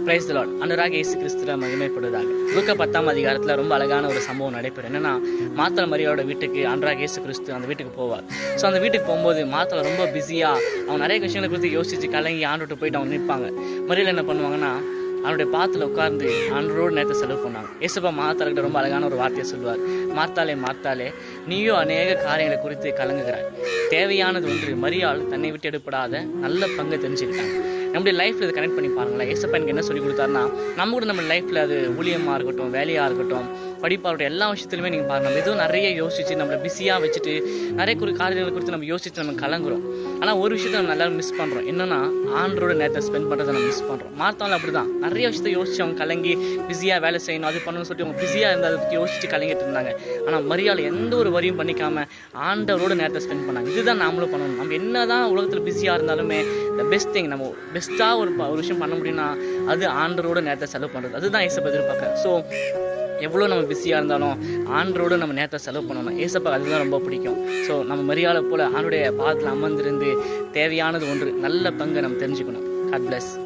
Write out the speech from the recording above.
Praise the Lord. ஆண்டவராகிய இயேசு கிறிஸ்துவின் மகிமைப்படுவதாக. லூக்கா 10ஆம் அதிகாரத்தில் ரொம்ப அழகான ஒரு சம்பவம் நடைபெறும். என்னன்னா, மார்த்தா மரியாளோட வீட்டுக்கு ஆண்டவராகிய இயேசு கிறிஸ்து அந்த வீட்டுக்கு போவார். ஸோ அந்த வீட்டுக்கு போகும்போது மார்த்தா ரொம்ப பிஸியாக அவங்க நிறைய விஷயங்களை குறித்து யோசிச்சு கலங்கி ஆண்டவர்கிட்ட போயிட்டு அவங்க நிற்பாங்க. மரியாள் என்ன பண்ணுவாங்கன்னா, அவனுடைய பாத்தில் உட்கார்ந்து ஆண்டவரோடு நேரத்தை செலவு பண்ணாங்க. ஏசப்பா மார்த்தாள்கிட்ட ரொம்ப அழகான ஒரு வார்த்தையை சொல்லுவார். மார்த்தாளே மார்த்தாளே, நீயோ அநேக காரியங்களை குறித்து கலங்குகிறாய். தேவையானது ஒன்று. மரியாள் தன்னை விட்டு எடுப்படாத நல்ல பங்கை தெரிஞ்சுக்கிட்டாங்க. நம்முடைய லைஃப்பில் இதை கனெக்ட் பண்ணி பாருங்களேன். ஏசப்பா எனக்கு என்ன சொல்லி கொடுத்தாருன்னா, நம்ம கூட நம்ம லைஃப்பில் அது ஊழியமாக இருக்கட்டும், வேலையாக இருக்கட்டும், படிப்பாகட்டும், எல்லா விஷயத்துலையுமே நீங்கள் பாருங்கள், நம்ம எதுவும் நிறைய யோசிச்சு நம்மளை பிஸியாக வச்சுட்டு நிறைய காரியங்களை குறித்து நம்ம யோசிச்சு நம்ம கலங்குறோம். ஆனால் ஒரு விஷயத்தை நம்ம நல்லா மிஸ் பண்ணுறோம். என்னன்னா, ஆண்டரோட நேரத்தை ஸ்பெண்ட் பண்ணுறதை நம்ம மிஸ் பண்ணுறோம். மார்த்தாலும் அப்படி தான் நிறைய விஷயத்தை யோசிச்சு அவங்க கலங்கி பிஸியாக வேலை செய்யணும், அது பண்ணணும்னு சொல்லிட்டு அவங்க பிஸியாக இருந்தால் அதை பற்றி யோசிச்சு கலங்கிட்டு இருந்தாங்க. ஆனால் மரியாள் எந்த ஒரு வரியும் பண்ணிக்காமல் ஆண்டவரோட நேரத்தை ஸ்பெண்ட் பண்ணாங்க. இதுதான் நாமளும் பண்ணணும். நம்ம என்ன தான் உலகத்தில் பிஸியாக இருந்தாலுமே த பெஸ்ட் திங், நம்ம பெஸ்ட்டாக ஒரு விஷயம் பண்ண முடியும்னா அது ஆண்டரோட நேரத்தை செலவு பண்ணுறது. அதுதான் ஏசப்பா எதிர்பார்க்குறேன். ஸோ எவ்வளோ நம்ம பிஸியாக இருந்தாலும் ஆண்டரோடு நம்ம நேரத்தை செலவு பண்ணணும். ஏசப்பா அதுதான் ரொம்ப பிடிக்கும். ஸோ நம்ம மரியாதை போல் ஆண்டுடைய பாதத்தில் அமர்ந்திருந்து தேவையானது ஒன்று நல்ல பங்கை நம்ம தெரிஞ்சுக்கணும். God plus.